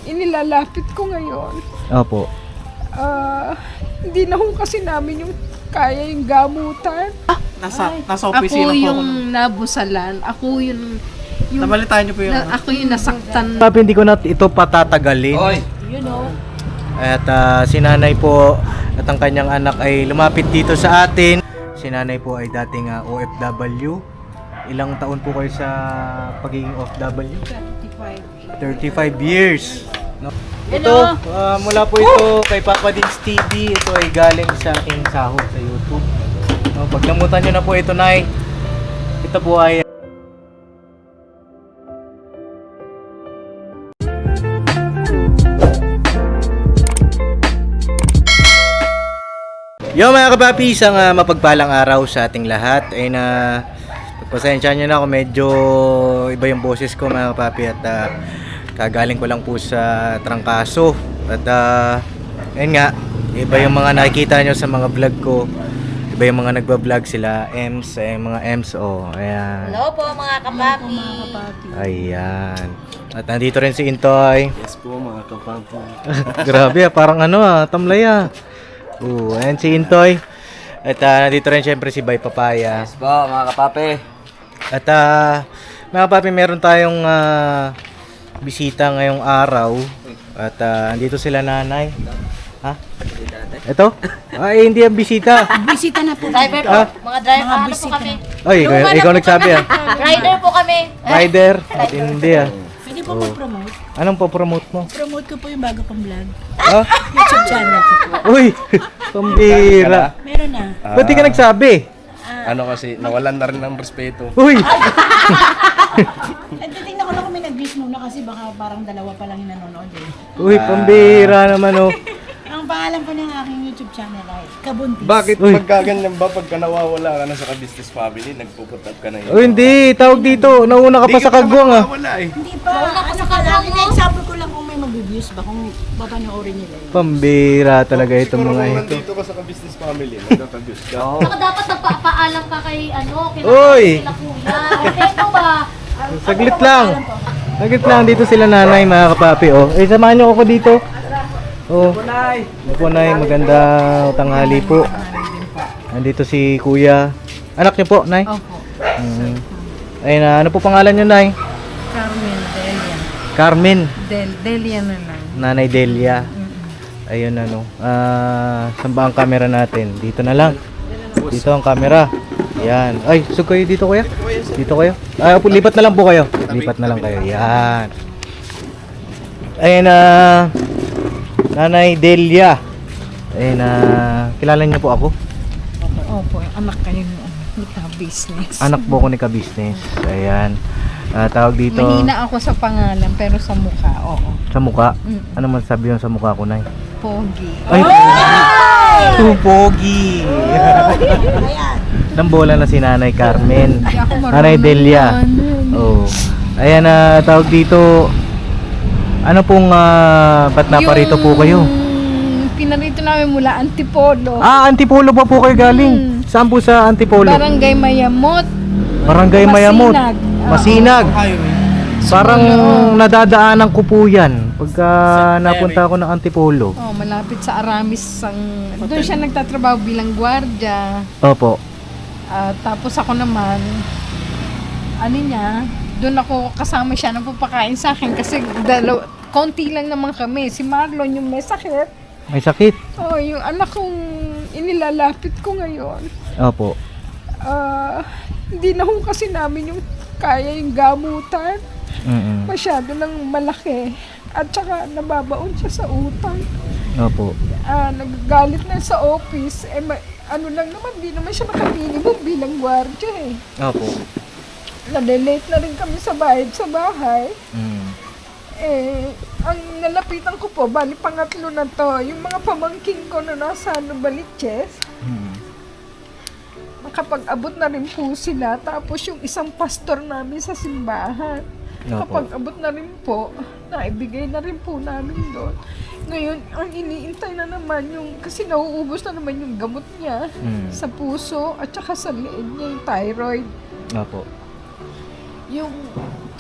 inilalapit ko ngayon. Opo. Hindi na ho kasi namin yung kaya yung gamutan. Nasa opisina Ako po yung nabusalan. Ako yung Nabalitaan niyo po yun. ako yung nasaktan. Papi, hindi ko na ito patatagalin. You know. At si nanay po at ang kanyang anak ay lumapit dito sa atin. Si nanay po ay dating OFW. Ilang taon po kayo sa pagiging OFW? 35 years. No? Ito, mula po ito kay Papa Dins TV. Ito ay galing sa aking sahod sa YouTube. No, pag namutan nyo na po ito, Nay. Ito po ay Yo mga kapapi, isang mapagpalang araw sa ating lahat. Ay na pagpasensya nyo na ako, medyo iba yung boses ko mga kapapi. At kagaling ko lang po sa trangkaso. At ayun nga, iba yung mga nakikita nyo sa mga vlog ko. Iba yung mga nagbablog sila, Ems, mga Ems, ayan. Hello po mga kapapi. Ayan. At nandito rin si Intoy. Yes po mga kapapi. Grabe parang tamlay ayan si Intoy. At nandito rin syempre si Bay Papaya. Yes po mga kapapi. At mga kapapi, meron tayong bisita ngayong araw. At andito sila nanay. Ha? Ito? Ay, hindi ang bisita. Bisita na po. Driver po. Mga driver. Ano po kami? Ay, ikaw nagsabi Rider po kami. Rider? At hindi Pwede po mag-promote. Anong po-promote mo? Promote ko po yung bago kong vlog. Ha? YouTube channel ko po. Uy! Pambira. Meron na. Ba't di ka nagsabi? Ano kasi, nawalan na rin ng respeto. Uy! Titingnan ko lang kung may nag-views muna kasi baka parang dalawa pa lang yung nanonood eh. Uy, pambira naman Ang pangalan po ng aking YouTube channel ay Kabuntis. Bakit Uy. magkaganyan ba pagka nawawala ka na sa ka-business family, nagpuput up ka na yun? Uy, hindi. Tawag dito. Nauna ka pa sa kagwang Wala eh. Hindi pa. Ano ka lang, example ko lang kung may mag-views ba, kung papanoorin nila yun. Pambira talaga itong Siguro mga kung ito. nandito ka sa ka-business family, magkaka-views ka. Saka dapat nagpapaalam ka kay Uy! kila kuya. Okay po ba? Saglit lang. Saglit lang. Dito sila nanay, mga kapapi. Samahan niyo ako dito. Opo, Nay. Magandang tanghali po. Nandito si Kuya. Anak niyo po, Nay? Opo. Ayun, ano po pangalan niyo, Nay? Carmen Delia. Carmen. Delia na lang. Nanay Delia. Ayun saan ba ang camera natin? Dito na lang. Dito ang camera. Yan. Ay, sug kayo dito kuya. Dito kayo. Ay, lipat na lang po kayo. Lipat na lang kayo. Yan. Ayun Nanay Delia. Ayun kilala niyo po ako? Opo, anak kayo ni ka-business. Anak po ko ni ka-business. Ayan. Tawag dito. Mahina ako sa pangalan pero sa mukha, oo. Sa mukha. Ano man sabi yun sa mukha ko, Nay? Pogi. Ay! Too pogi! Nambola na si Nanay Carmen. Hindi ako marunong Nanay Delia. yan. Ayan tawag dito. Ano pong ba't naparito po kayo? Pinarito namin mula Antipolo. Antipolo pa po kayo galing. Saan po sa Antipolo? Barangay Mayamot. Barangay Mayamot. Masinag. Masinag. Parang nadadaanan ko po yan pagka napunta ako ng Antipolo. Oh, malapit sa Aramis doon siya nagtatrabaho bilang gwardiya. Opo. Tapos ako naman doon ako kasama siya nang papakain sa akin kasi konti lang naman kami. Si Marlon yung may sakit. May sakit? Oh, yung anak kong inilalapit ko ngayon. Opo. Hindi na ho kasi namin yung kaya yung gamutan. Masyado nang malaki. At saka nababaon siya sa utang. Opo. Nagagalit na sa office. Ano lang naman, di naman siya nakaminimum bilang gwardiya eh. Opo. Nade-late na rin kami sa bahay. Ang nalapitan ko po, bali pangatlo na to, yung mga pamangking ko na nasa Novaliches, nakapag-abot na rin po sila. Tapos yung isang pastor namin sa simbahan, nakapag-abot na rin po, naibigay na rin po namin doon. Ngayon, ang iniintay na naman kasi nauubos na naman yung gamot niya sa puso at saka sa leeg niya, yung thyroid. Opo. Yung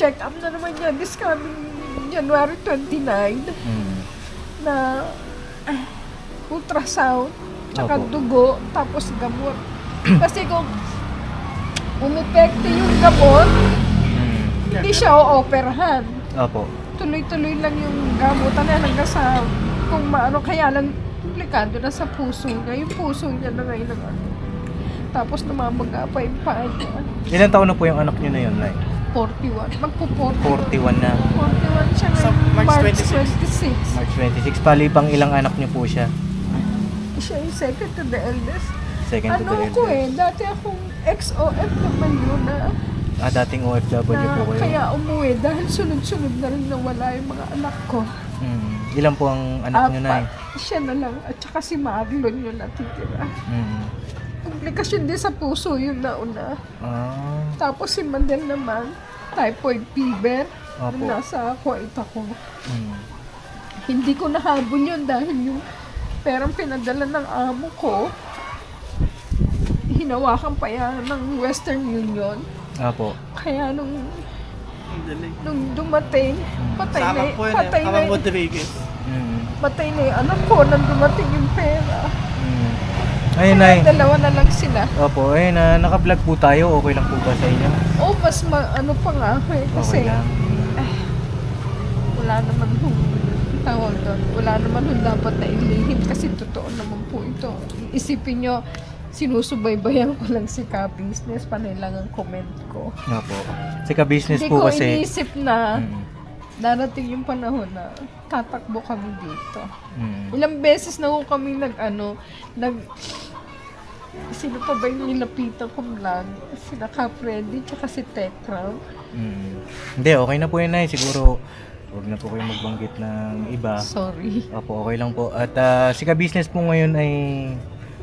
check-up na naman niya this coming January 29 Mm. na ultrasound, tsaka Opo. dugo, tapos gamot. Kasi kung umepekto yung gamot, Mm. hindi siya o-operahan. Opo. Tuloy-tuloy lang yung gamutan na hanggang sa kung maano, kaya lang komplikado na sa puso niya. Yung puso niya na ngayon ang ano. Tapos namamaga pa yung paa niya. Ilan taon na po yung anak niyo na yun, Nay? 41. Magpo-41. 41 na. 41 siya ngayon. March 26. March 26. Pali pang ilang anak niyo po siya? Siya yung second to the eldest. Second to the Ano eldest. ko dati akong XOF naman yun na Dating OFW po kayo. kaya umuwi dahil sunod-sunod na rin nawala yung mga anak ko. Ilan po ang anak niyo, Nay? Siya na lang at saka si Marlon yung natitira. Mm. Komplikasyon din sa puso yung nauna. Ah, Tapos si Mandel naman, typhoid fever. Opo. Nasa Kuwait ako. mm. Hindi ko nahabol yun dahil yung perang pinadala ng amo ko, hinawakan pa yan ng Western Union. Apo. Kaya nung dumating, patay na yung anak ko nang dumating yung pera. Mm. Ayun, Nay. Kaya dalawa na lang sila. Opo, ayun, naka-vlog po tayo. Okay lang po ba sa inyo? O mas ano pa nga ako kasi Okay lang. wala naman hong tawag doon. Wala naman hong dapat na ilihim kasi totoo naman po ito. Isipin nyo, sinusubaybayan ko lang si ka-business, panay lang ang comment ko. Opo. Kasi ka-business Hindi po ko kasi. iniisip na Mm. darating yung panahon na tatakbo kami dito. Mm. Ilang beses na ho kami sino pa ba yung nilapitan ko vlog? Sina Ka-Freddy, tsaka si Tekram. Mm. Hindi, okay na po yun, Nay. Siguro, huwag na po kayo magbanggit ng iba. Sorry. Opo, okay lang po. At si ka-business po ngayon ay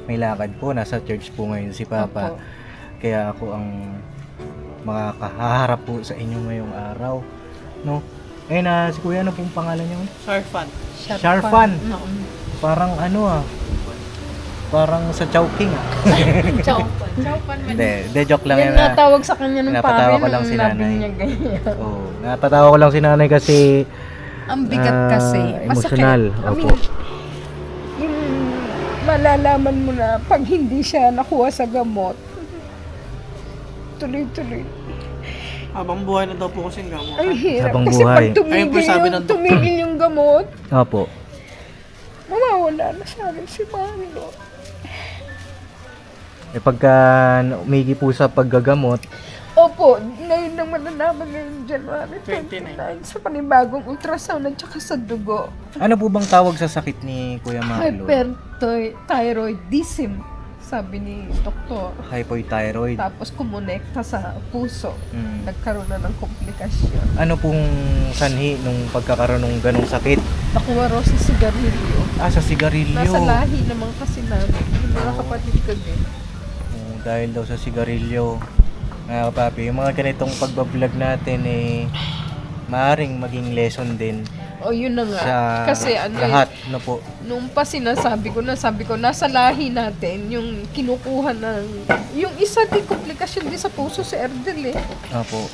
may lakad po. Nasa church po ngayon si Papa. Opo. Kaya ako ang makakaharap po sa inyo ngayong araw. No? Ayun, si Kuya, ano pong pangalan niyo? Sharfan. Parang parang sa Chowking. Hindi, joke lang Yan nga tawag sa kanya ng Napatawa pare ko lang si nung nanay. niya ganyan. Oh, napatawa ko lang si nanay kasi Ang bigat kasi. emotional. Masakit. Opo. Yung malalaman mo na pag hindi siya nakuha sa gamot, tuloy-tuloy. Habang buhay na daw po kasing gamot. Ang hirap. Habang Kasi buhay. pag Ayun po sabi ng doktor. tumigil yung gamot, Opo. mawawala na sa akin si Marlo. Pagka umigi po sa paggagamot, Opo, ngayon lang malalaman ngayong January 29 sa panibagong ultrasound at saka sa dugo. ano po bang tawag sa sakit ni Kuya Marlo? Hyperthyroidism, sabi ni doktor. Hypothyroid. Tapos kumonekta sa puso. Mm. Nagkaroon na ng komplikasyon. Ano pong sanhi nung pagkakaroon ng ganong sakit? Nakuha raw sa sigarilyo. Sa sigarilyo. Nasa lahi naman kasi namin. Yung mga kapatid ko din. Dahil daw sa sigarilyo. Mga kapapi, yung mga ganitong pagbablog natin maaaring maging lesson din O yun na nga. sa Kasi lahat. Ano po? nung pa sabi ko, nasa lahi natin, yung kinukuha ng, yung isa din komplikasyon din sa puso si Erdel Opo.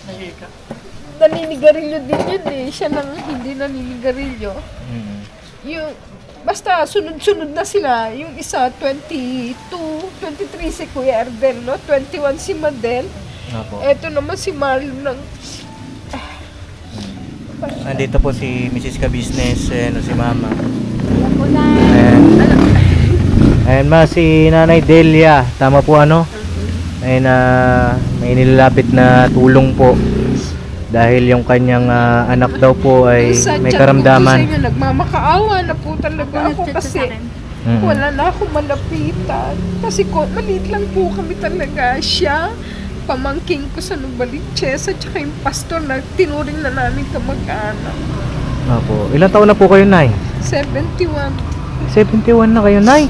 Naninigarilyo din yun siya nang hindi naninigarilyo. Mm. Yung, basta sunod-sunod na sila. Yung isa, 23 si Kuya Erdel, no? 21 si Madel. Opo. Eto naman si Marlon ng Andito po si Mrs. Ka-Business, si Mama. Ayan ma, si Nanay Delia. Tama po ano? Ayun may nilalapit na tulong po. Dahil yung kanyang anak daw po ay Sa may chat ko po sa karamdaman. inyo, nagmamakaawa na po talaga ako kasi wala na akong malapitan. Kasi maliit lang po kami talaga. Siya, pamangking ko sa Novaliches at saka yung pastor na tinuring na namin kamag-anak. Opo. Ilang taon na po kayo, Nay? 71. 71 na kayo, Nay.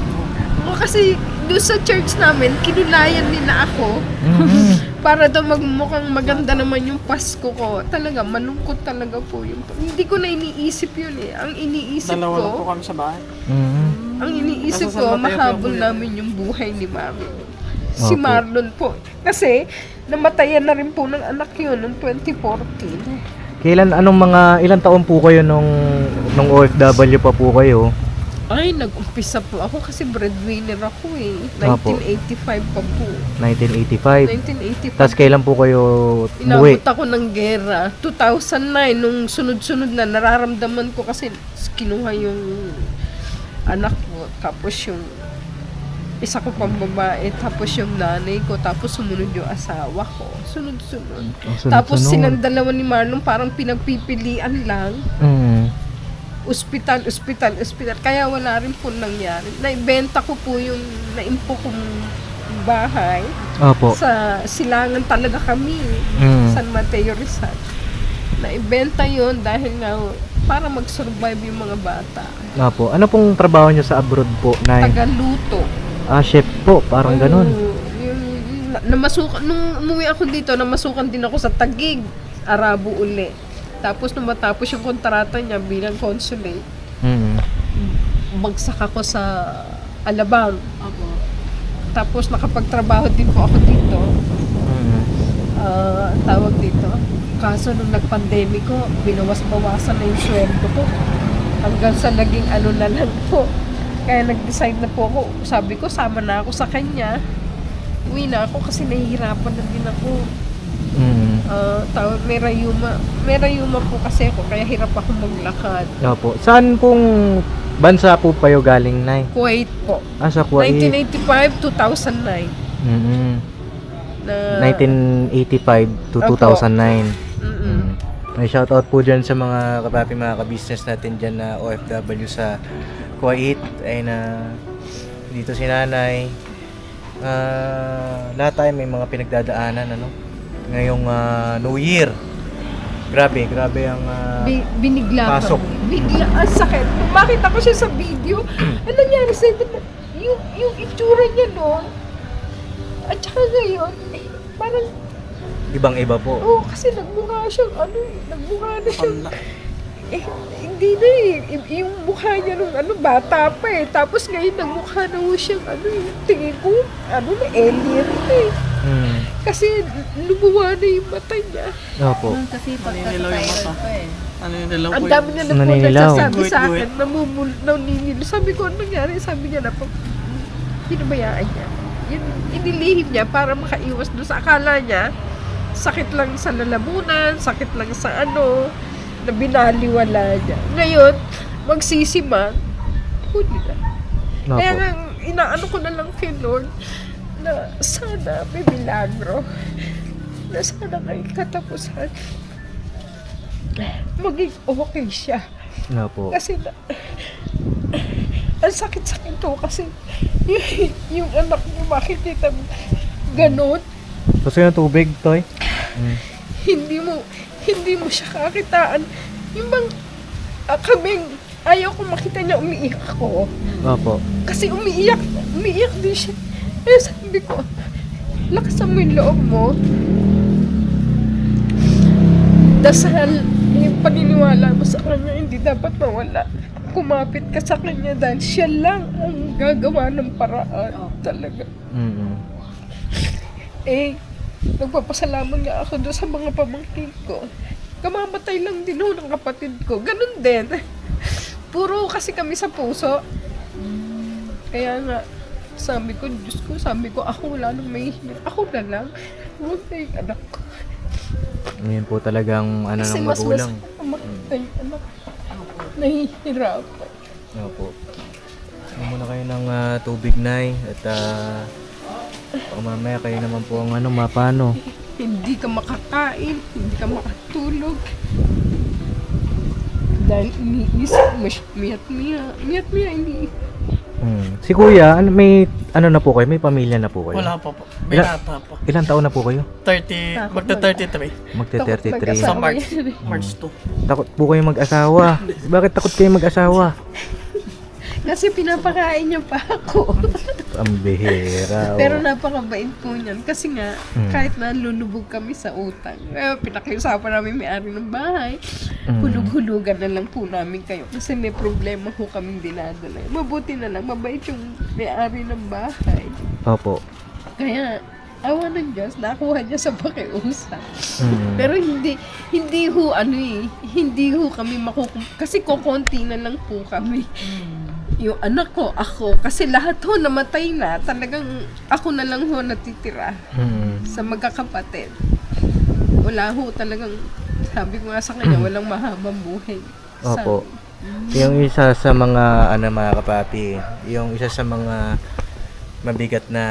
O kasi doon sa church namin, kinulayan nila ako. Para daw magmukhang maganda naman yung Pasko ko. Talaga, malungkot talaga po yung... Hindi ko na iniisip yun Ang iniisip Dalawa lang po ko, kami sa bahay. ang iniisip Nasa ko, San Mateo mahabol po yun. namin yung buhay ni Mami. Si Opo. Marlon po. Kasi, namatayan na rin po ng anak yun noong 2014. Ilang taon po kayo nung OFW pa po kayo? Ay, nag-umpisa po ako kasi breadwinner ako eh. Apo. 1985 pa po. 1985. 1985. Tapos kailan po kayo Inabot umuwi? ako ng gera. 2009, nung sunod-sunod na, nararamdaman ko kasi kinuha yung anak ko. Tapos yung isa ko pang babae. Tapos yung nanay ko. Tapos sumunod yung asawa ko. Sunod-sunod. Tapos silang dalawa ni Marlon parang pinagpipilian lang. Ospital. Kaya wala rin po nangyari. Naibenta ko po yung naimpo kong bahay. Opo. Sa Silangan talaga kami. San Mateo Rizal. Naibenta yon dahil nga para mag-survive yung mga bata. Opo. Ano pong trabaho nyo sa abroad po, Nay? Tagaluto. Chef po, parang ganun. Namasukan, nung umuwi ako dito, namasukan din ako sa Taguig, Arabo uli. Tapos nung matapos yung kontrata niya bilang consulate, bagsak ako sa Alabang. Tapos nakapagtrabaho din po ako dito. Tawag dito. Kaso nung nag-pandemiko, binawas-bawasan na yung sweldo ko. Hanggang sa naging ano na lang po. Kaya nag-decide na po ako. Sabi ko, sama na ako sa kanya. Uwi na ako kasi nahihirapan na din ako. May rayuma po kasi ako, kaya hirap ako maglakad. Opo. Saan pong bansa po kayo galing, Nay? Kuwait po. Sa Kuwait. 1985, 2009. Na, 1985 to Opo. 2009. Mm-mm. May shoutout po dyan sa mga kapapi, mga ka-business natin dyan na OFW sa Kuwait. Ay na dito si Nanay. Lahat tayo may mga pinagdadaanan, ano? Ngayong New Year. Grabe ang Binigla pasok. kami. Bigla, ang sakit. Nung makita ko siya sa video, ano nangyari sa yung itsura niya noon, at saka ngayon, parang, Ibang-iba po. kasi nagmukha siyang, nagmukha na siyang, hindi na yung mukha niya nung bata pa eh. Tapos ngayon nagmukha na siyang, tingin ko, alien eh. Kasi lumuwa na yung mata niya. Opo. Kasi Naninilaw yung mata. Ano yung nilaw po Ang yun? dami niya na po Naninilaw. nagsasabi sa Guhit-guhit. akin, naninilo. Sabi ko, ano nangyari? Sabi niya na po, pinabayaan niya. Yun, inilihim niya para makaiwas doon sa akala niya. Sakit lang sa lalamunan, sakit lang sa na binaliwala niya. Ngayon, magsisimang, huli na. Opo. Kaya nga, inaano ko na lang kay Lord, na sana may milagro, na sana may katapusan, maging okay siya. Opo. Kasi ang sakit-sakit to kasi yung anak niyo makikita ganon, Gusto yung tubig, Toy? hindi mo siya kakitaan. Yung bang kaming ayaw ko makita niya umiiyak ako. Opo. Kasi umiiyak din siya. Eh sabi ko, lakasan mo yung loob mo. Dasal, yung paniniwala mo sa kanya, hindi dapat mawala. Kumapit ka sa kanya dahil siya lang ang gagawa ng paraan talaga. Nagpapasalamat nga ako doon sa mga pamangkin ko. Kamamatay lang din ho ng kapatid ko. Ganun din. Puro kasi kami sa puso. Kaya nga, sabi ko, Diyos ko, ako wala nang may Ako na lang. Huwag na yung anak ko. Ngayon po talagang Kasi ng mas magulang. makita yung anak ko. Nahihirapan. Opo. Ano muna kayo ng tubig, Nay. At mamaya kayo naman po ang mapano. Hindi ka makakain, hindi ka makatulog. Dahil iniisip mo siya, miyat miya, hindi. Si Kuya, may na po kayo? May pamilya na po kayo? Wala pa po. May nata po. Ilang taon na po kayo? 30, magta-33. Magte-33. Sa Asawa March. yan. March 2. Takot po kayo mag-asawa. Bakit takot kayo mag-asawa? Kasi pinapakain niya pa ako. Ang bihira. Pero napakabait po niyan. Kasi nga, kahit na lulubog kami sa utang, pinakiusapan namin may-ari ng bahay, hulug-hulugan na lang po namin kayo. Kasi may problema po kaming dinadala. Mabuti na lang, mabait yung may-ari ng bahay. Opo. Kaya, awa ng Diyos, nakuha niya sa pakiusap. Mm. Pero hindi ho, hindi ho kami kasi kukunti na lang po kami. Yung anak ko, ako, kasi lahat ho namatay na, talagang ako na lang ho natitira sa magkakapatid. Wala ho talagang, sabi ko nga sa kanya, walang mahabang buhay. Opo. Yung isa sa mga mga kapapi, yung isa sa mga mabigat na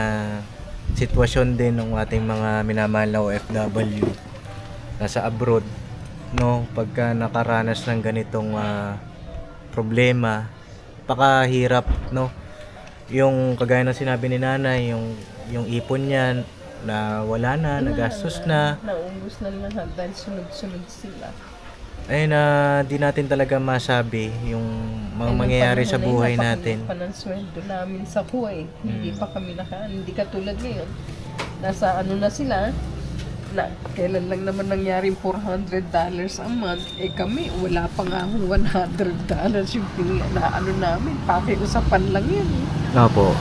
sitwasyon din ng ating mga minamahal na OFW nasa abroad, no, pagka nakaranas ng ganitong problema, pakahirap, no, yung kagaya ng sinabi ni nanay, yung ipon niya na wala na, nagastos na, Naubos na lahat dahil sunod-sunod sila. ay na di natin talaga masabi yung mga mangyayari sa buhay natin. Pa ng sweldo namin sa Kuwait. Hindi pa kami hindi katulad ngayon. Nasa na sila, na kailan lang naman nangyaring $400 a month. Kami, wala pa nga $100 yung namin. Pakiusapan lang yan. Opo.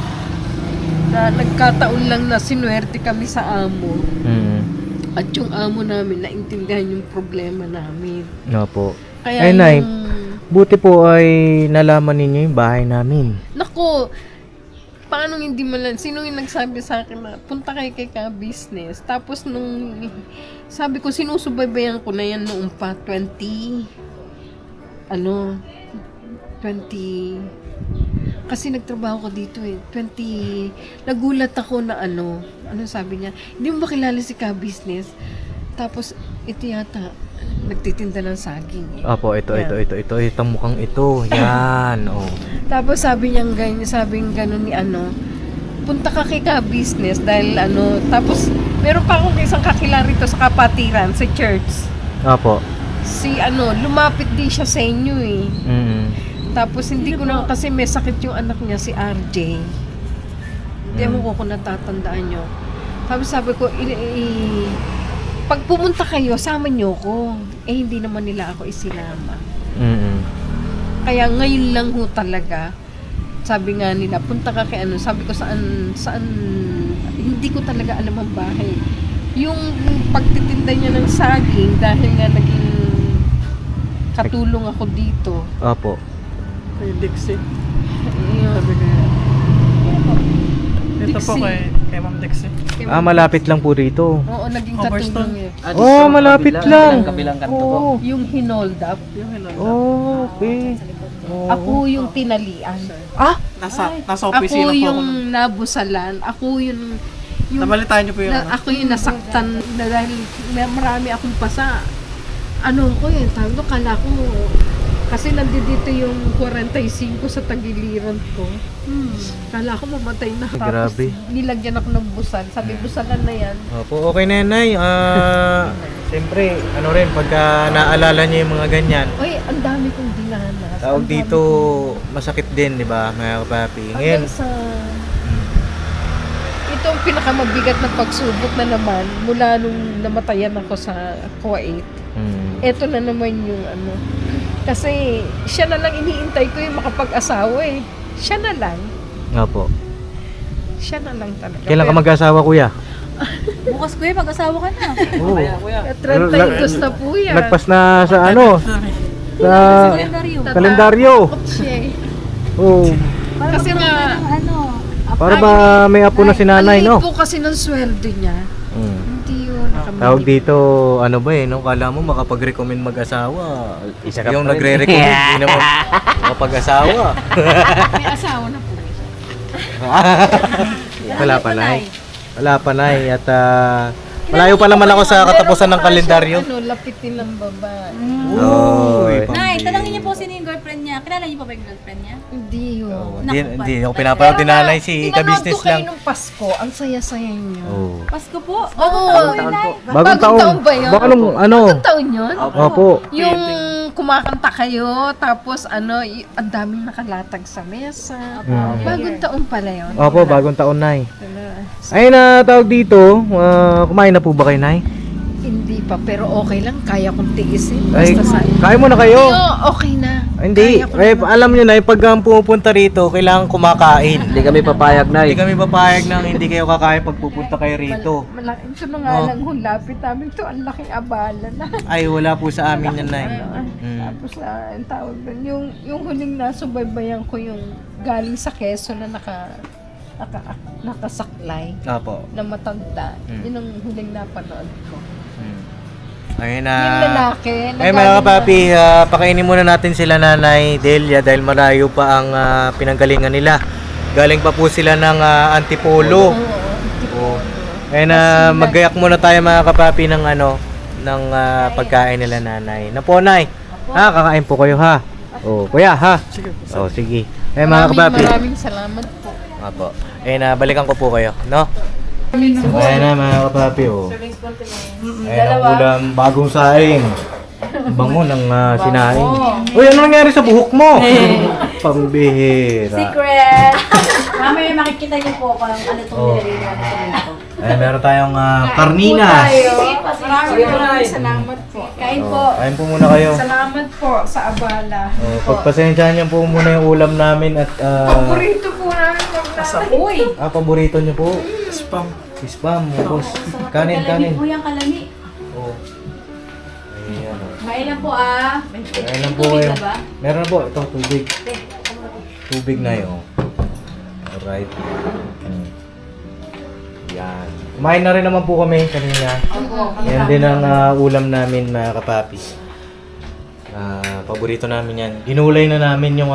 Na nagkataon lang na sinuwerte kami sa amo. At yung amo namin, naintindihan yung problema namin. Opo. Kaya Ay, Nay, yung... buti po ay nalaman ninyo yung bahay namin. Naku, paano hindi man lang, sino yung nagsabi sa akin na punta kayo kay ka-business. Tapos nung, sabi ko, sinusubaybayan ko na yan noong pa 20, kasi nagtrabaho ko dito 20, nagulat ako na ano sabi niya, hindi mo ba kilala si ka-business? Tapos, ito yata, nagtitinda ng saging. Opo, ito, mukhang ito. Yan, oh. Tapos sabi niya gano'n ni punta ka kay ka-business dahil tapos meron pa akong isang kakilala rito sa kapatiran, sa church. Opo. Si lumapit din siya sa inyo eh. Tapos hindi ko na, kasi may sakit yung anak niya, si RJ. Hindi ko kung natatandaan nyo. Tapos sabi ko, pag pumunta kayo, sama nyo ko. Hindi naman nila ako isinama. Kaya ngayon lang ho talaga, sabi nga nila, punta ka kay sabi ko saan, hindi ko talaga alam ang bahay. Yung pagtitinda niya ng saging, dahil nga naging katulong ako dito. Opo. Kay Dixie. Yun. Dito po Dixie. kay Ma'am Dixie. Malapit lang po rito. Oo, naging Overstone. katulong yun. Oh, malapit lang. Kabilang kanto po. Oh, Yung hinold up. oh, okay. Oh. Ako yung tinalian. Nasa opisina Ako po ako. yung nabusalan. Ako yung Nabalitaan niyo po yung ako yung nasaktan na dahil marami akong pasa. Ko yun, tawag ko, kala ko, kasi nandito yung 45 sa tagiliran ko. Kala ko mamatay na. Grabe. Tapos nilagyan ako ng busal. Sabi, busalan na yan. Opo, okay na yan, Nay. Siyempre, pagka naalala niyo yung mga ganyan, Uy, ang dami kong dinanas. tawag Ang dami dito, kong- masakit din, di ba, mga kapapi? Hanggang Ngayon, sa... Ito ang pinakamabigat na pagsubok na naman mula nung namatayan ako sa Kuwait. Ito na naman yung kasi siya na lang iniintay ko yung makapag-asawa eh. Siya na lang. Opo. Siya na lang talaga. Kailan ka mag-asawa, kuya? Bukas kuya, mag-asawa ka na. Oo. 32 na po yan. Lagpas na sa sa kalendaryo. Otse. Oh, Kasi nga, para ba may apo na si nanay, ang no? liit po kasi ng sweldo niya. Hindi yun. Tawag dito, kala mo makapag-recommend mag-asawa. Yung nagre-recommend, hindi naman makapag-asawa. May asawa na po. Wala pa, Nay. Wala pa, Nay. At malayo pa naman ako sa katapusan ng kalendaryo. Lapitin ng babae. Oh, Nay, tanongin niyo po sino yung girlfriend niya. Kilala niyo po ba yung girlfriend niya? Hindi yun. Hindi ako pinapanood din nanay, si ka-business Tinanood ko kayo lang. nung Pasko. Ang saya-saya niyo. Oh. Pasko po. Oo. Bagong taon. ba yun? Baka nung Bagong taon yun? Opo. Yung kumakanta kayo, tapos ang daming nakalatag sa mesa. Bagong taon pala yun. Opo, bagong taon, Nay. Wala. Ay, na tawag dito, kumain na po ba kayo, Nay? Hindi pa, pero okay lang. Kaya kong tiisin. Ay, Basta sa kaya mo na kayo. okay na. Hindi, Kaya ko eh, naman. alam nyo na, pag pumupunta rito, kailangan kumakain. Hindi kami papayag na Hindi kami papayag na hindi kayo kakain pag pupunta kayo rito. Malaki. Ito na nga Oh. lang hulapit namin to. Ang laking abala na. Ay, wala po sa amin yan, Nay. Tapos ang tawag doon, yung huling nasubaybayan ko yung galing sa Quezon na nakasaklay Opo. na matanda. Yun ang huling napanood ko. Ayun Yung lalaki. na Ay mga galing kapapi, pakainin muna natin sila Nanay Delia dahil malayo pa ang pinanggalingan nila. Galing pa po sila ng Antipolo. Oo. Ayun maggayak muna tayo mga kapapi ng ng pagkain nila Nanay. Na po Nay. Ha, kakain po kayo ha. Oh, kuya ha. Oh, sige. Ay mga kapapi. Maraming salamat po. Apo. Ayun balikan ko po kayo, no? Ayan na mga kapapi, oh. Ayan ang ulam, bagong saing. Ang bango ng sinaing. Uy, ano nangyari sa buhok mo? Pambihira. Secret! Mamaya makikita niyo po kung ano itong nilagay namin ito. Ayan, meron tayong karninas. Maraming salamat po. Kain po. Oh, kain po muna kayo. Salamat po sa abala. Oh, pagpasensyahan niyo po muna yung ulam namin at Paborito po namin yung Uy! paborito niyo po. Spam. Spam, tapos kanin. Kalami po yung kalami. Oh. Ayan. Oh. Kain lang po ah. Ayan lang po kayo. Meron na po. Ito, tubig. Tubig na yun. Alright. Yan. Kumain na rin naman po kami kanina. Yan din ang ulam namin mga kapapi. Paborito namin yan. Ginulay na namin yung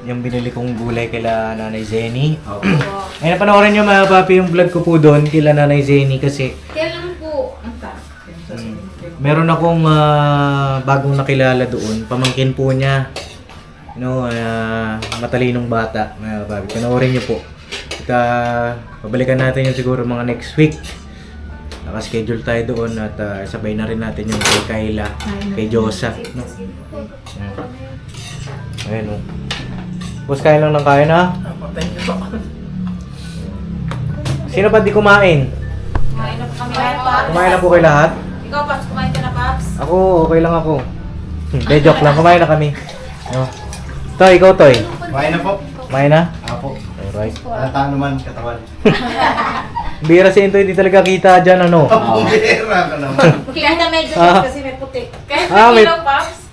yung binili kong gulay kila Nanay Zenny. Ay, napanoorin nyo mga kapapi yung vlog ko po doon kila Nanay Zenny kasi Kailan po? meron akong bagong nakilala doon. Pamangkin po niya. Matalinong bata. Mga kapapi. Panoorin niyo po. At pabalikan natin yun siguro mga next week. Naka-schedule tayo doon at sabay na rin natin yung kay Kayla, kay Josa. No? Ayan o. Boss, kain lang ng kain ha? Thank you po. Sino ba di kumain? Kumain na po kami lahat. Kumain na po kayo lahat? Ikaw, Paps, kumain ka na, Paps? Ako, okay lang ako. De, joke lang. Kumain na kami. No? Toy, ikaw Toy. Kumain na po. Kumain na? Apo. Alright. Halata naman katawan. Bira si Intoy, hindi talaga kita dyan Bira ka naman. Kahit na medyo Ah. kasi may puti. may...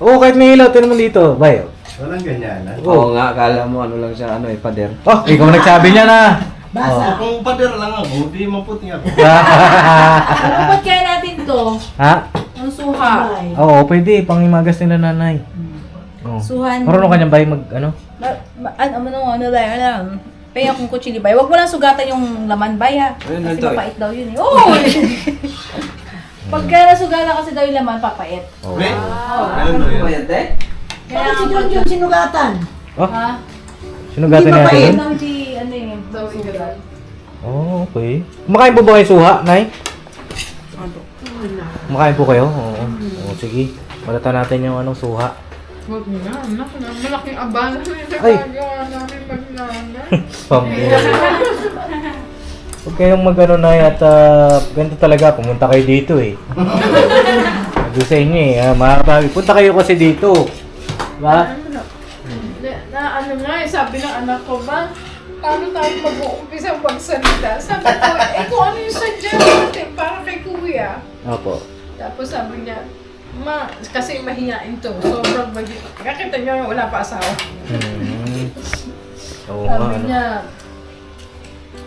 Oo, kahit may ilaw. Tinan mo dito. Bayo. Walang ganyan. Oo nga, akala mo ano lang siya, pader. Oh, ikaw nagsabi niya na. Basta. Kung pader lang ako, di maputi ako. Kapag kaya natin to, Ha? ang suha. Oo, pwede. Pangimagas nila nanay. Oh. Suhan. Marunong ka niyang bay ano? Paya kung kutsili bay. Huwag mo lang sugatan yung laman bay ha. Ayun, Kasi Toy. mapait daw yun eh. Oo! Pagka nasugatan kasi daw yung laman, papait. Oh. Wait. Ganun daw yun. Kaya si Junjun sinugatan. Oh, Ha? sinugatan natin yun? Lang si ano yung sugat. Oh, okay. Kumakain po ba kayo suha, Nay? Kumakain po kayo? Oo. Oo, sige. Balatan natin yung suha. Huwag na, anak na. Malaking abala na yung Ay. nagagawa namin magnana. Pambira. Huwag kayong Nay at ganito talaga. Pumunta kayo dito eh. Sabi sa inyo eh. Mga kapatid, punta kayo kasi dito. Diba? Ano nga eh, sabi ng anak ko ba, paano tayo mag-uumpisa magsalita? Sabi ko, kung ano yung sadya natin, para kay kuya. Opo. Tapos sabi niya, ma, kasi mahihain to, sobrang mahihain. Kakita niya, wala pa asawa. Oo nga. Sabi niya,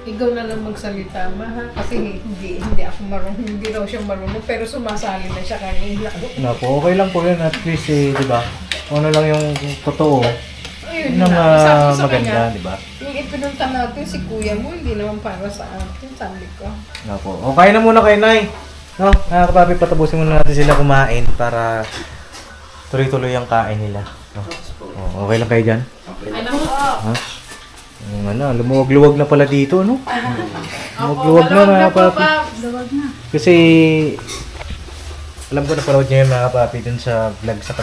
ikaw na lang magsalita, ma ha? Kasi hindi ako marunong, hindi raw siya marunong, pero sumasali na siya kanina. Napo, okay lang po yun at least eh, di ba? Kung ano lang yung totoo, Ayun yun ang na, sabi ko sa maganda, kanya, di ba? yung ipinunta natin si kuya mo, hindi naman para sa atin, sabi ko. Napo. Okay na muna kay Nay. No, kapapi, patapusin muna natin sila kumain para tuloy-tuloy ang kain nila. No? Oh, okay lang kayo dyan? Ha? Lumuwag-luwag na lumuwag-luwag na pala dito, no? Lumuwag-luwag na mga kapapi. Kasi, alam ko napanood niyo yung mga kapapi dun sa vlog sa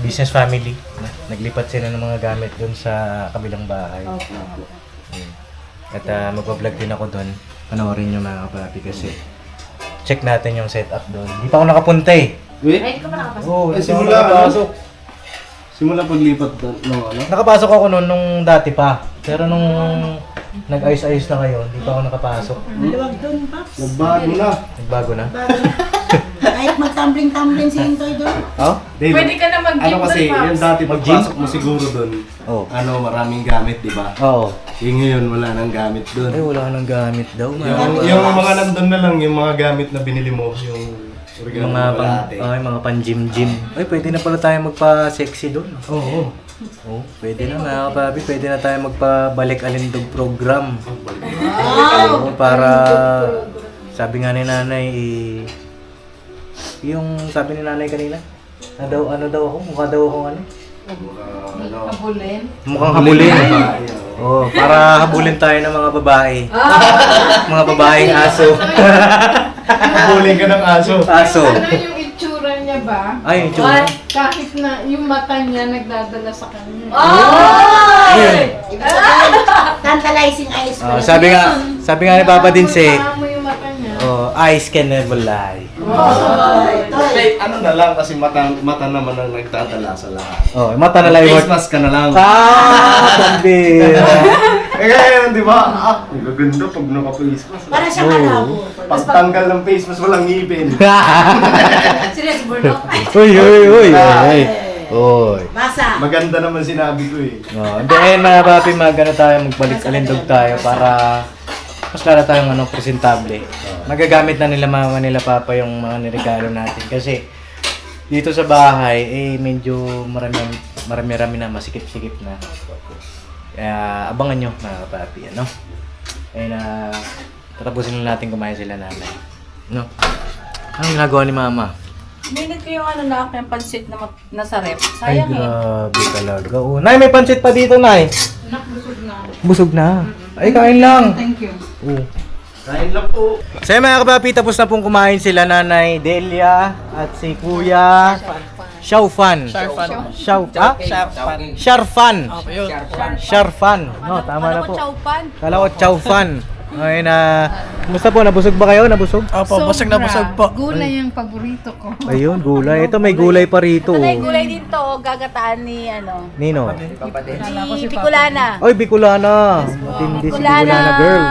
business family. Naglipat sila ng mga gamit dun sa kabilang bahay. At magpa-vlog din ako dun. Panoorin niyo mga kapapi kasi check natin yung setup doon. Hindi pa ako nakapunta eh. Ay, hindi ka pa nakapasok. Oo, Eh, hindi pa ako simula, nakapasok. Simula paglipat ng ano? Nakapasok ako noon nung dati pa. Pero nung nag-ayos-ayos na kayo, hindi pa ako nakapasok. Maluwag doon, Paps. Nagbago na. Nagbago na. Kahit magtumbling-tumbling si Hintoy doon. Oh? Dave, Pwede ka na mag-gym ano kasi, doon, Paps. yung dati pagpasok mo siguro doon, Oh. ano, maraming gamit, di ba? Oo. Yung ngayon, wala nang gamit Ay, doon. wala nang gamit daw. Yung mga nandun na lang, yung mga gamit na binili mo, yung origami Mga mo pang, dati. mga pang-gym-gym. Ay, pwede na pala tayo magpa-sexy doon. Oo. Oh, pwede na mga kapapi. Pwede na tayo magpabalik alindog program. Oo, para sabi nga ni nanay, yung sabi ni nanay kanina, ano daw ako? Mukha daw akong ano? Habulin. Mukhang habulin. Oh, para habulin tayo ng mga babae. Mga babaeng aso. Huling ka ng aso. Aso. Ano yung itsura niya ba? Ay, yung tsura. Kahit na yung mata niya nagdadala sa kanya. Tantalizing eyes Oh, sabi nga ni Papa Dinse, Tama mo yung mata niya. oh, eyes can never lie. Hey, ano na lang kasi mata naman ang nagtatala sa lahat. Oh, mata na lang yung Face mask ka na lang. pambira. Eh ngayon, di ba? Ang gaganda pag naka-face mask. Para siya malabo. Pagtanggal ng face mask, walang ngipin. Serious, Bruno? Uy, uy, uy, uy. Uy. Basa. Maganda naman sinabi ko eh. Oh, hindi ayun mga papi, magano tayo, magbalik alindog tayo para mas lalo tayong presentable. Magagamit na nila mama nila papa yung mga niregalo natin kasi dito sa bahay medyo marami na masikip-sikip na. Kaya abangan nyo mga papi, ano? Ayun na tatapusin na natin kumain sila nanay. No? Anong ginagawa ni mama? Minute ko yung yung pansit na nasa rep. Ay, Sayang grabe talaga. Oh, Nay, may pansit pa dito, Nay. Busog na. Busog na. Ay, kain lang. Thank you. Oh. Kain lang po. So mga kapapi, tapos na pong kumain sila Nanay Delia at si Kuya Xiaofan. Sharfan. Yun. Sharfan. No, tama na po. Chowpan. Kala ko Xiaofan. Ayun na. Kumusta po? Nabusog ba kayo? Nabusog? Opo, busog na busog po. Gulay yung paborito ko. Ayun, gulay. Ito may gulay pa rito. Ay, gulay dito, gagataan ni Nino. si Bicolana. Ay, Bicolana. Matindi si Bicolana girl.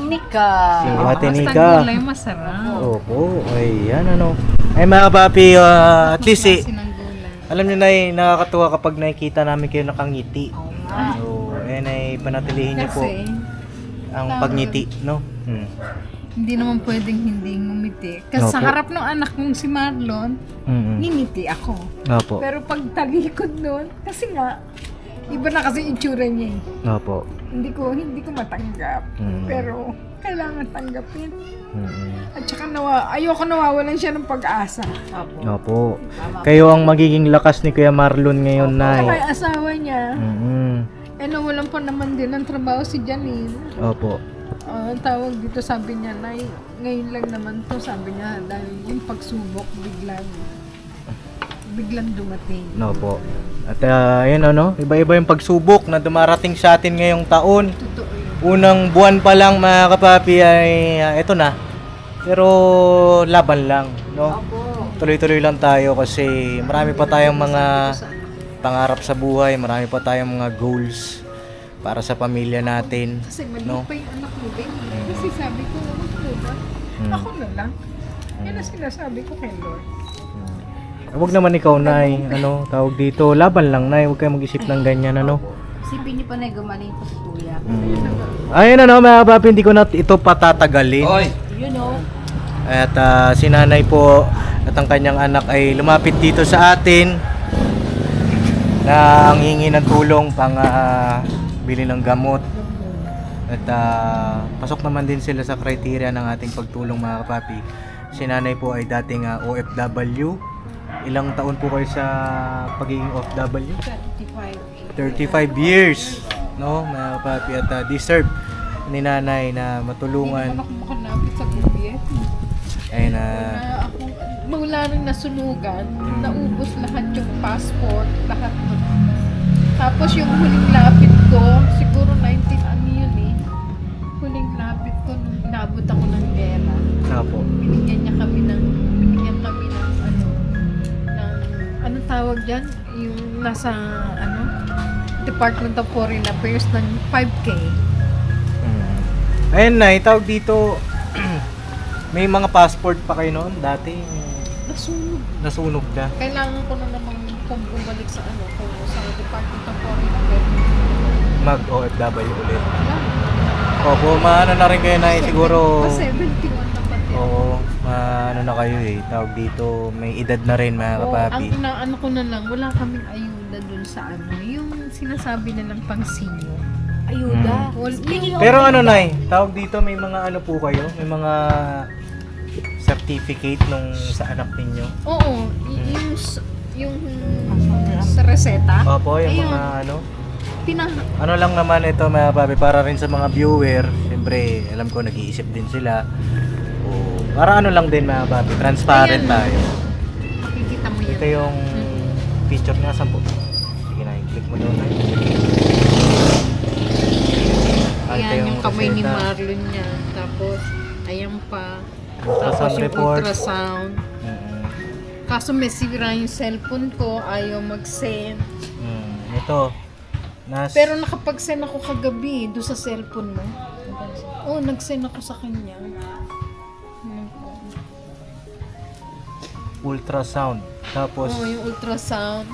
Nika. Si Ate Basta Nika. gulay masarap. Opo, ayan ano. Ay mga kapapi, at least Kasi ng gulay. alam nyo na nakakatuwa kapag nakikita namin kayo nakangiti. So, ayan ay panatilihin nyo po Kasi ang pagngiti, no? hindi naman pwedeng hindi ngumiti. Kasi sa Opo. harap ng anak kong si Marlon, ngingiti ako. Opo, Pero pag talikod nun, kasi nga, iba na kasi itsura niya eh. opo. Hindi ko matanggap. Pero kailangan tanggapin. At saka ayoko nawawalan siya ng pag-asa. Opo. Kayo ang magiging lakas ni Kuya Marlon ngayon, Saka Nay. yung asawa niya, nawalan pa naman din ng trabaho si Janine. Opo. Ang tawag dito, sabi niya, Nay, ngayon lang naman to, sabi niya, dahil yung pagsubok biglang dumating. Opo. At ayun ano, iba-iba yung pagsubok na dumarating sa atin ngayong taon. Totoo yun. Unang buwan pa lang mga kapapi ay eto na. Pero laban lang, no? Tuloy-tuloy lang tayo kasi marami pa tayong mga pangarap sa buhay, marami pa tayong mga goals para sa pamilya natin, Kasi maliit no? pa yung anak mo din. Kasi sabi ko, ako na lang. Yan ang sinasabi ko kay Lord. Huwag naman ikaw, Nay, ano, tawag dito, laban lang, Nay, huwag kayong mag-isip ng ganyan, ano? Isipin niyo pa na gumaling ko si Kuya. Ayun ano, mga kapapi, hindi ko na ito patatagalin. You know. At si nanay po at ang kanyang anak ay lumapit dito sa atin na ang hingi ng tulong pang bili ng gamot. At pasok naman din sila sa criteria ng ating pagtulong mga kapapi. Si nanay po ay dating OFW. Ilang taon po kayo sa pagiging OFW? 35 years. No, mga kapapi, at deserve ni nanay na matulungan. Hindi naman ako makalapit sa gobyerno. Ayun na Ako, mula rin nasunugan, naubos lahat yung passport, lahat nun. Tapos yung huling lapit ko, siguro 19 ano yun eh. Huling lapit ko nung inabot ako ng gera. Opo. Binigyan kami ng anong tawag dyan? Yung nasa, Department of Foreign Affairs ng 5K. Ayun na, tawag dito, may mga passport pa kayo noon dati? Nasunog. Nasunog na. Kailangan ko na namang bumalik sa sa Department of Foreign Affairs. Mag-OFW ulit. Opo, maano na rin kayo na siguro. 71 na pati. Oo, maano na kayo tawag dito, may edad na rin mga kapapi. Ang inaano ko na lang, wala kaming ayuda dun sa yung sinasabi nilang pang-senior. Ayuda. Pero tawag dito, may mga ano po kayo? May mga certificate nung sa anak ninyo? Oo, yung sa reseta. Opo, yung Ayun. mga ano lang naman ito mga papi, para rin sa mga viewer. Siyempre, alam ko nag-iisip din sila. O, para lang din mga papi, transparent Ayan. tayo. Makikita mo yan. Ito yung picture nga, saan po? Sige na, i-click mo doon. Ayan, yung kamay ni reseta. Marlon niya. Tapos, ayan pa. Ultrasound Tapos yung report. ultrasound. Kaso may sira yung cellphone ko, ayaw mag-send. Ito. Pero nakapag-send ako kagabi doon sa cellphone mo. Oo, nag-send ako sa kanya. Ultrasound. Tapos, Oo, yung ultrasound.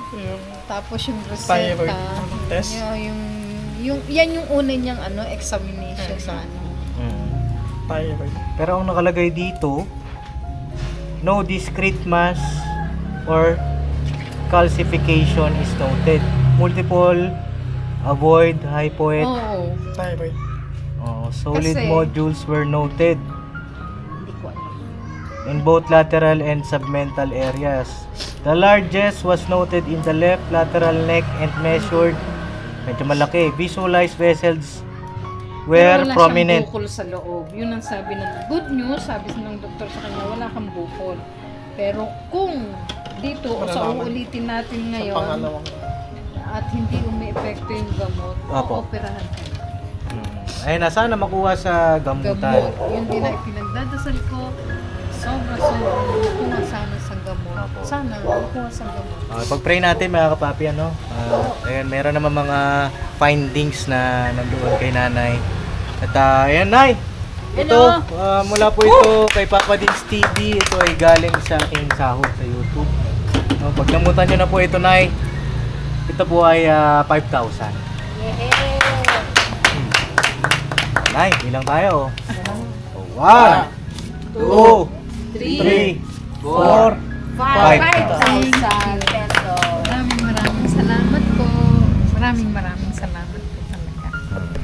Tapos yung Thyroid reseta. test. Yan yung una niyang examination sa Thyroid. pero ang nakalagay dito, no discrete mass or calcification is noted. Multiple, avoid, hypoet. Oo. Thyroid. Solid Kasi- modules were noted Hindi ko alam. in both lateral and submental areas. The largest was noted in the left lateral neck and measured, medyo malaki. Visualized vessels Pero were wala prominent. siyang bukol sa loob. Yun ang sabi ng good news, sabi ng doktor sa kanya, wala kang bukol. Pero kung dito, Malalaman. ulitin natin Sa ngayon, pangalawang. at hindi umi-epekto yung gamot, Apo. operahan ka. Ayun na, sana makuha sa gamutan. Gamot. Yun din ang pinagdadasal ko. Sobra-sobra makuha sana sa gamot. Sana makuha sa gamot. Pag-pray natin mga kapapi, ayan, meron naman mga findings na nandoon kay nanay. At ayan, nay! Ito, mula po ito kay Papa Dins TV. Ito ay galing sa aking sahod sa YouTube. Pag namutan nyo na po ito, nay, ito po ay 5,000. Nay, bilang tayo. 1, 2, 3, 4, 5,000. Maraming salamat po. Maraming salamat po talaga.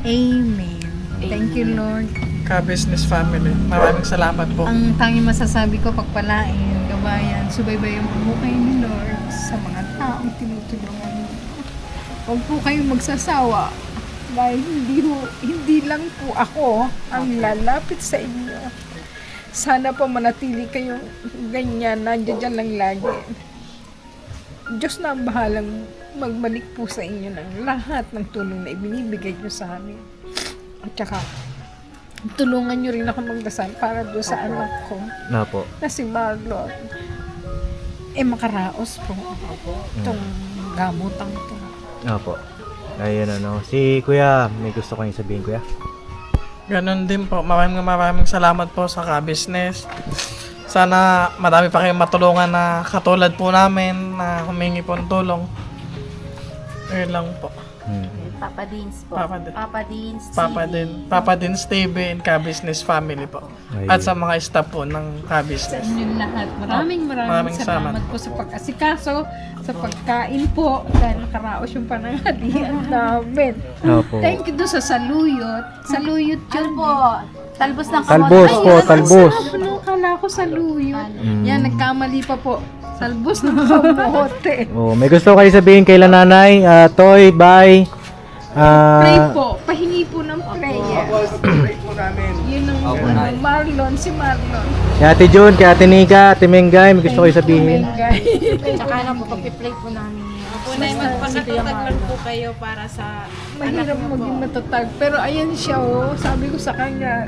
Amen. Thank you, Lord. Ka-business family. Maraming salamat po. Ang tanging masasabi ko, pagpalain, gabayan, subaybayan po kayo ni Lord sa mga taong tinutulungan niyo. Huwag po kayong magsasawa dahil hindi lang po ako ang lalapit sa inyo. Sana po manatili kayong ganyan, nandiyan lang lagi. Diyos na ang bahalang magbalik po sa inyo ng lahat ng tulong na ibinibigay niyo sa amin. At saka, tulungan niyo rin ako magdasal para doon sa anak ko Na po. na si Marlon. Makaraos po itong gamutang to. Opo. Ayun Si Kuya, may gusto kayong sabihin, Kuya? Ganon din po. Maraming salamat po sa ka-business. Sana marami pa kayong matulungan na katulad po namin na humingi po ng tulong. Ayun lang po. Papa Dins po. Papa Dins. Papa Dins TV. Papa Dins TV and ka-business family po. Ayun. At sa mga staff po ng Sa ka-business. inyong lahat. Maraming Maraming salamat po sa pag-asikaso, sa pagkain po, dahil nakaraos yung pananghalian namin. Opo. Thank you doon sa saluyot. Saluyot Ano yun. po? Talbos ng Talbos kamote. po, talbos. Ano, kala ko saluyot. Yan, nagkamali pa po. Salbos ng kamote. May gusto kayo sabihin kay nanay? Toy, bye. Pray po. Pahingi po ng prayer. Break mo namin. Yun ang Marlon, si Marlon. Si Ate June, kay Ate Nika, Ate Mengay, may gusto kayo sabihin? Tsaka na po, pag-play po namin. Magpakatatag lang po kayo para sa Mahirap maging matatag. Pero ayan siya, sabi ko sa kanya,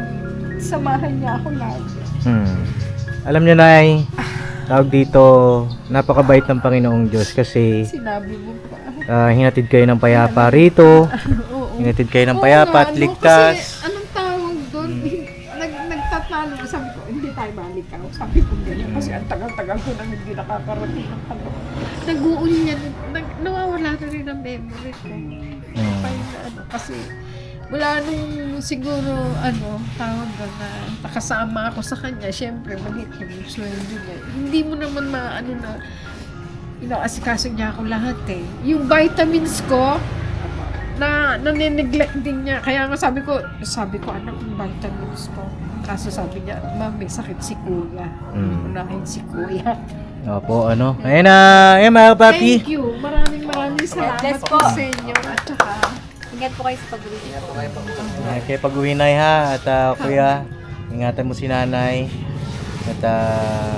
samahan niya ako lagi. Alam niyo, Nay, tawag dito, napakabait ng Panginoong Diyos kasi Sinabi mo pa. hinatid kayo ng payapa rito. Oo. Hinatid kayo ng Oo payapa at nga, ligtas. Kasi anong tawag doon? Nagtatalo. Sabi ko, hindi tayo malikaw. Sabi ko ganyan. Kasi ang tagal-tagal ko nang hindi nakakarating ng ano. Nag-uulyan. Nawawala na rin ang memory ko. Kaya na ano, kasi wala nung siguro tawag doon na nakasama ako sa kanya. Siyempre, maliit yung sweldo niya. Hindi mo naman maano na inaasikaso niya ako lahat eh. Yung vitamins ko, nane-neglect din niya. Kaya nga sabi ko, anak, yung vitamins ko. Kaso sabi niya, ma'am, may sakit si kuya. Unahin si kuya. Opo, ano. Ayun na, mga papi. Thank you. Maraming salamat Bless po po. sa inyo. At saka, Ingat po kayo sa pag-uwi. Kaya pag-uwi, Nay, ha. At kuya, ingatan mo si nanay. At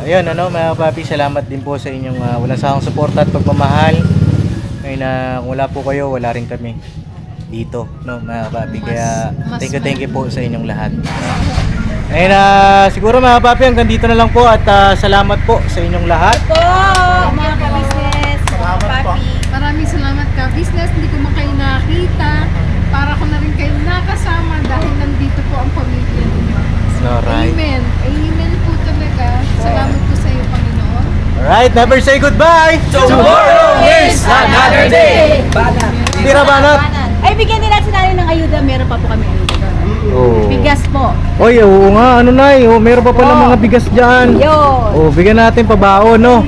ayun, mga papi, salamat din po sa inyong walang sawang suporta at pagmamahal. Ngayon na kung wala po kayo, wala rin kami dito, no, mga papi. Kaya thank you po sa inyong lahat. Ayun na, siguro mga papi, hanggang dito na lang po at salamat po sa inyong lahat. Po! Mga ka-business, mga papi. maraming salamat ka. Business, hindi ko man kayo nakita. Para ko na rin kayo nakasama dahil nandito po ang pamilya niyo. Alright. Amen. Amen po talaga. Salamat po sa iyo, Panginoon. Alright, never say goodbye. Tomorrow is another day. Tira banat. Ay, bigyan din natin natin ng ayuda. Meron pa po kami ayuda. Oh. Bigas po. Oy, oo nga, Nay, meron pa pala mga bigas diyan. Yun. Oh, bigyan natin pabaon, no.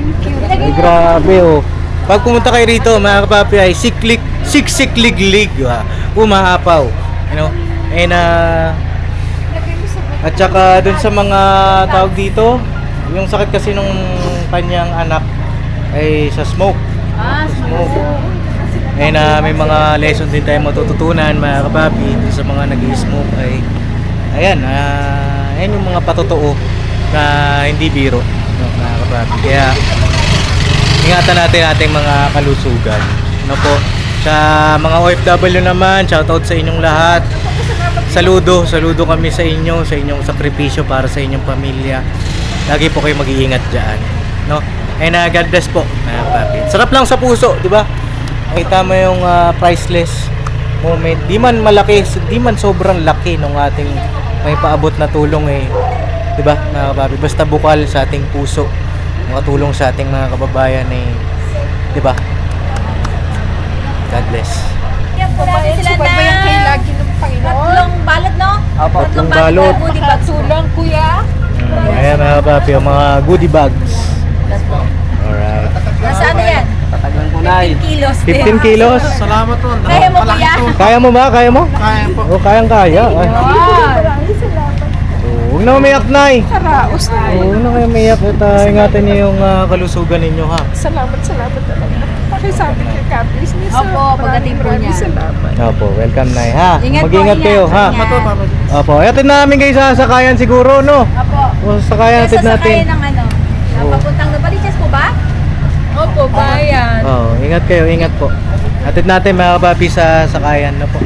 Ay, grabe, oh. Pag pumunta kayo rito, mga kapapi, ay siksikliglig, umaapaw. You know? And at saka dun sa mga tawag dito, yung sakit kasi nung kanyang anak ay sa smoke. Smoke. And may mga lesson din tayo matututunan, mga kapapi, dun sa mga nag-i-smoke ay ayan yung mga patotoo na hindi biro, no, mga kapapi. Kaya ingatan natin ating mga kalusugan. Ano po? Sa mga OFW naman, shoutout sa inyong lahat. Saludo kami sa inyo, sa inyong sakripisyo para sa inyong pamilya. Lagi po kayo mag-iingat diyan, no? And God bless po, mga papi. Sarap lang sa puso, di ba? Nakita mo yung priceless moment. Di man malaki, di man sobrang laki ng ating may paabot na tulong eh. Di ba, mga papi? Basta bukal sa ating puso, makatulong sa ating mga kababayan eh. Di ba? God bless. Yan po natin sila Subaybayan kayo na lagi ng Panginoon. tatlong balot, no? Tatlong balot. na goodie bags po. Tulong, kuya. Ayan, mga papi, yung mga goodie bags. Alright. Nasa ano yan? Tatagan ko, Nay. 15 kilos din. 15 kilos. Salamat po. Kaya mo, Malaki kuya? to. Kaya mo ba? Kaya mo? Kaya po. O, kayang-kaya. Ay. Huwag na umiyak, Nay. Karaos na. Huwag na kayo umiyak. At ingatan niyo yung kalusugan ninyo, ha? Salamat talaga. Pakisabi kay Ka-Business. Opo, pagdating po Maraming niya. salamat. Opo, welcome, Nay, ha? Ingat po, Mag-ingat ingat. kayo, ha? Ingat. Opo, ayatin namin kayo sa sakayan siguro, no? Opo. O, sakayan natin Nasa natin. sakayan ng ano? Oo. Papuntang Nabaliches po ba? Opo, bayan. Oh, ingat kayo, ingat po. Atid natin mga kapapi sa sakayan na po.